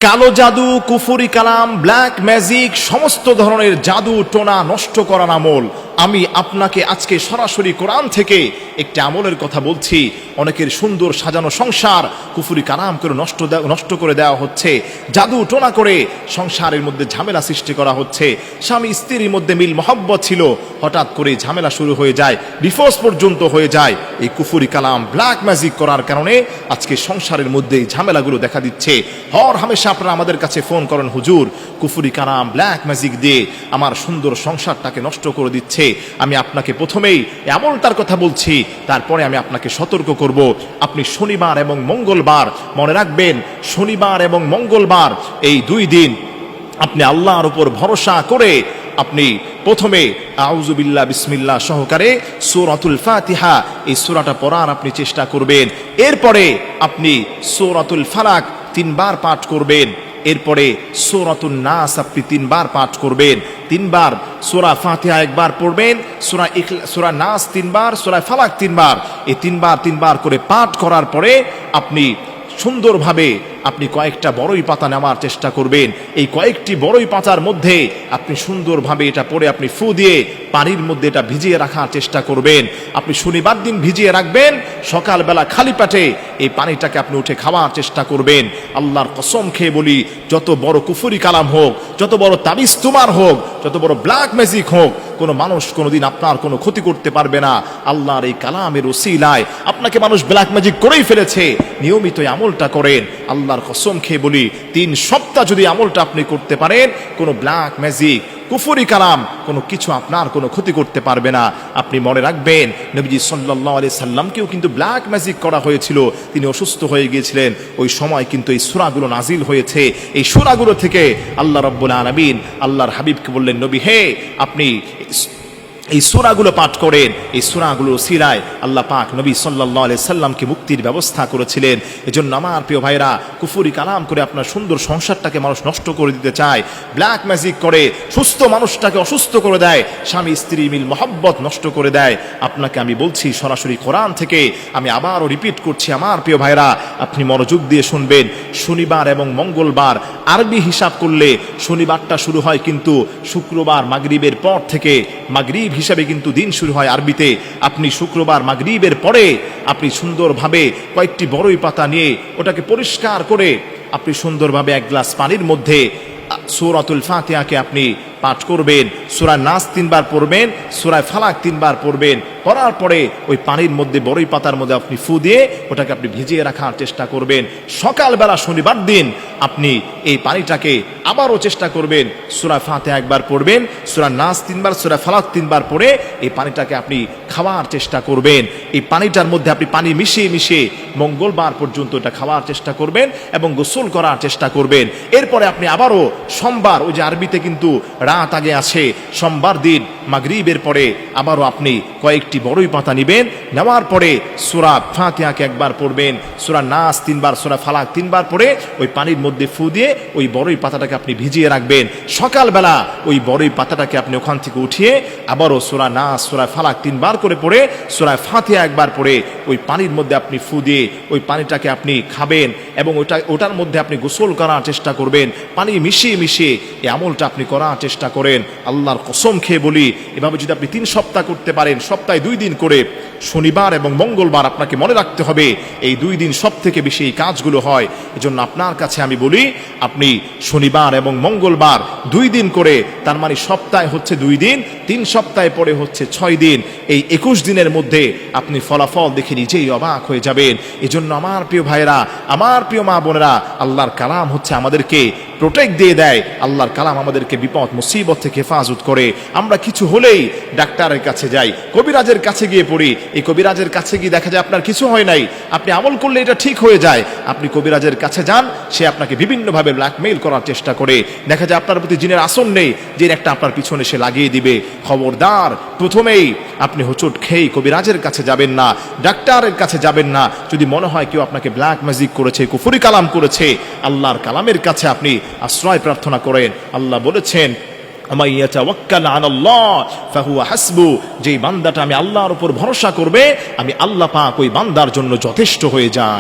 কালো জাদু, কুফরি কালাম, ব্ল্যাক ম্যাজিক, সমস্ত ধরনের জাদু টোনা নষ্ট করার আমল। আমি আপনাকে আজকে সরাসরি কোরআন থেকে একটি আমলের কথা বলছি। অনেকের সুন্দর সাজানো সংসার কুফরি কালাম করে নষ্ট করে দেওয়া হচ্ছে, জাদু টোনা করে সংসারের মধ্যে ঝামেলা সৃষ্টি করা হচ্ছে। স্বামী স্ত্রীর মধ্যে মিল মহব্বত ছিল, হঠাৎ করে ঝামেলা শুরু হয়ে যায়, ডিভোর্স পর্যন্ত হয়ে যায়। এই কুফরি কালাম, ব্ল্যাক ম্যাজিক করার কারণে আজকে সংসারের মধ্যে এই ঝামেলাগুলো দেখা দিচ্ছে। হর হামেশা আপনারা আমাদের কাছে ফোন করেন, হুজুর কুফরি কালাম, ব্ল্যাক ম্যাজিক দিয়ে আমার সুন্দর সংসারটাকে নষ্ট করে দিচ্ছে। আমি আপনাকে প্রথমেই আমলটার কথা বলছি, তারপরে আমি আপনাকে সতর্ক করব। আপনি শনিবার এবং মঙ্গলবার, মনে রাখবেন শনিবার এবং মঙ্গলবার এই দুই দিন আপনি আল্লাহর উপর ভরসা করে আপনি প্রথমে আউযু বিল্লাহ বিসমিল্লাহ সহকারে সূরাতুল ফাতিহা এই সূরাটা পড়ার আপনি চেষ্টা করবেন। এরপরে আপনি সূরাতুল ফালাক 3 বার পাঠ করবেন। এরপরে সূরাতুন নাস আপনি 3 বার পাঠ করবেন। 3 বার সূরা ফাতিহা একবার পড়বেন, সূরা নাস 3 বার, সূরা ফালাক 3 বার। এই 3 বার করে পাঠ করার পরে আপনি সুন্দরভাবে আপনি কয়েকটা বড়ই পাতা নেওয়ার চেষ্টা করবেন। এই কয়েকটি বড়ই পাতার মধ্যে আপনি সুন্দরভাবে এটা পরে আপনি ফু দিয়ে পানির মধ্যে এটা ভিজিয়ে রাখার চেষ্টা করবেন। আপনি শনিবার দিন ভিজিয়ে রাখবেন, সকালবেলা খালি পেটে এই পানিটাকে আপনি উঠে খাওয়ার চেষ্টা করবেন। আল্লাহর কসম খেয়ে বলি, যত বড় কুফরি কালাম হোক, যত বড় তাবিজ তুমার হোক, যত বড় ব্ল্যাক ম্যাজিক হোক, কোনো মানুষ কোনোদিন আপনার কোনো ক্ষতি করতে পারবে না। আল্লাহর এই কালামের ওসিলায় আপনাকে মানুষ ব্ল্যাক ম্যাজিক করেই ফেলেছে। নিয়মিত আমলটা করেন। আল্লাহর কসম খেয়ে বলি, 3 সপ্তাহ যদি আমলটা আপনি করতে পারেন, কোনো ব্ল্যাক ম্যাজিক, কুফরি কালাম কোনো কিছু আপনার কোনো ক্ষতি করতে পারবে না। আপনি মনে রাখবেন, নবীজি সাল্লাল্লাহু আলাইহি সাল্লামকেও কিন্তু ব্ল্যাক ম্যাজিক করা হয়েছিল। তিনি অসুস্থ হয়ে গিয়েছিলেন, ওই সময় কিন্তু এই সূরাগুলো নাজিল হয়েছে। এই সূরাগুলো থেকে আল্লাহ রাব্বুল আলামিন আল্লাহর হাবিবকে বললেন, নবী হে, আপনি এই সূরাগুলো পাঠ করেন। এই সূরাগুলো সিরায় আল্লাহ পাক নবী সাল্লাল্লাহু আলাইহি সাল্লামকে মুক্তির ব্যবস্থা করেছিলেন। এজন্য আমার প্রিয় ভাইরা, কুফরি কালাম করে আপনার সুন্দর সংসারটাকে মানুষ নষ্ট করে দিতে চায়, ব্ল্যাক ম্যাজিক করে সুস্থ মানুষটাকে অসুস্থ করে দেয়, স্বামী স্ত্রী মিল মহব্বত নষ্ট করে দেয়। আপনাকে আমি বলছি সরাসরি কোরআন থেকে, আমি আবারও রিপিট করছি আমার প্রিয় ভাইরা, আপনি মনোযোগ দিয়ে শুনবেন। শনিবার এবং মঙ্গলবার আরবি হিসাব করলে শনিবারটা শুরু হয় কিন্তু শুক্রবার মাগরিবের পর থেকে, মাগরিব হিসাবে কিন্তু দিন শুরু হয় আরবিতে। আপনি শুক্রবার মাগরিবের পরে আপনি সুন্দরভাবে কয়েকটি বড়ই পাতা নিয়ে ওটাকে পরিষ্কার করে আপনি সুন্দরভাবে 1 গ্লাস পানির মধ্যে সূরাতুল ফাতিহাকে আপনি পাঠ করবেন। সূরা নাস 3 বার পড়বেন, সূরা ফালাক 3 বার পড়বেন। পড়ার পরে ওই পানির মধ্যে বড়ই পাতার মধ্যে আপনি ফু দিয়ে ওটাকে আপনি ভিজিয়ে রাখার চেষ্টা করবেন। সকালবেলা শনিবার দিন আপনি এই পানিটাকে আবারও চেষ্টা করবেন, সূরা ফাতিহা 1 বার পড়বেন, সূরা নাস 3 বার, সূরা ফালাক 3 বার পড়ে এই পানিটাকে আপনি খাওয়ার চেষ্টা করবেন। এই পানিটার মধ্যে আপনি পানি মিশিয়ে মিশিয়ে মঙ্গলবার পর্যন্ত এটা খাওয়ার চেষ্টা করবেন এবং গোসল করার চেষ্টা করবেন। এরপরে আপনি আবারও সোমবার, ওই যে আরবিতে কিন্তু রাত আগে আছে, সোমবার দিন মাগরিবের পরে আবারও আপনি কয়েকটি বড়ই পাতা নেবেন। নেওয়ার পরে সূরা ফাতিহাকে 1 বার পড়বেন, সূরা নাস 3 বার, সূরা ফালাক 3 বার পড়ে ওই পানির মধ্যে ফু দিয়ে ওই বড়ই পাতাটাকে আপনি ভিজিয়ে রাখবেন। সকালবেলা ওই বড়ই পাতাটাকে আপনি ওখান থেকে উঠিয়ে আবারও সূরা নাস, সূরা ফালাক 3 বার করে পড়ে, সূরা ফাতিহা 1 বার পড়ে ওই পানির মধ্যে আপনি ফু দিয়ে ওই পানিটাকে আপনি খাবেন এবং ওটার মধ্যে আপনি গোসল করার চেষ্টা করবেন। পানি মিশিয়ে মিশিয়ে এই আমলটা আপনি করার চেষ্টা করেন। আল্লাহর কসম খেয়ে বলি, এভাবে যদি আপনি 3 সপ্তাহ করতে পারেন, সপ্তাহে 2 দিন করে, শনিবার এবং মঙ্গলবার, আপনাকে মনে রাখতে হবে এই 2 দিন সব থেকে বেশি এই কাজগুলো হয়। এজন্য আপনার কাছে আমি বলি, আপনি শনিবার এবং মঙ্গলবার 2 দিন করে, তার মানে সপ্তাহে হচ্ছে 2 দিন, 3 সপ্তাহে পরে হচ্ছে 6 দিন। এই 21 দিনের মধ্যে আপনি ফলাফল দেখে নিজেই অবাক হয়ে যাবেন। এজন্য আমার প্রিয় ভাইরা, আমার প্রিয় মা বোনেরা, আল্লাহর কালাম হচ্ছে আমাদেরকে প্রোটেক্ট দিয়ে দেয়। আল্লাহর কালাম আমাদেরকে বিপদ মুসিবত থেকে হেফাজত করে। আমরা কিছু হলেই ডাক্তারের কাছে যাই, কবিরাজের কাছে গিয়ে পড়ি। এই কবিরাজের কাছে গিয়ে দেখা যায় আপনার কিছু হয় নাই, আপনি আমল করলে এটা ঠিক হয়ে যায়। আপনি কবিরাজের কাছে যান, সে আপনাকে বিভিন্নভাবে ব্ল্যাকমেইল করার চেষ্টা করে। দেখা যায় আপনার প্রতি জিনের আসন নেই, জিন একটা আপনার পিছনে সে লাগিয়ে দিবে। খবরদার, প্রথমেই আপনি হোঁচট খেয়ে কবিরাজের কাছে যাবেন না, ডাক্তারের কাছে যাবেন না। যদি মনে হয় কেউ আপনাকে ব্ল্যাক ম্যাজিক করেছে, কুফরি কালাম করেছে, আল্লাহর কালামের কাছে আপনি আশ্রয় প্রার্থনা করেন। আল্লাহ বলেছেন, যেই বান্দাটা আমি আল্লাহর উপর ভরসা করবে, আমি আল্লাহ পাক ওই বান্দার জন্য যথেষ্ট হয়ে যায়।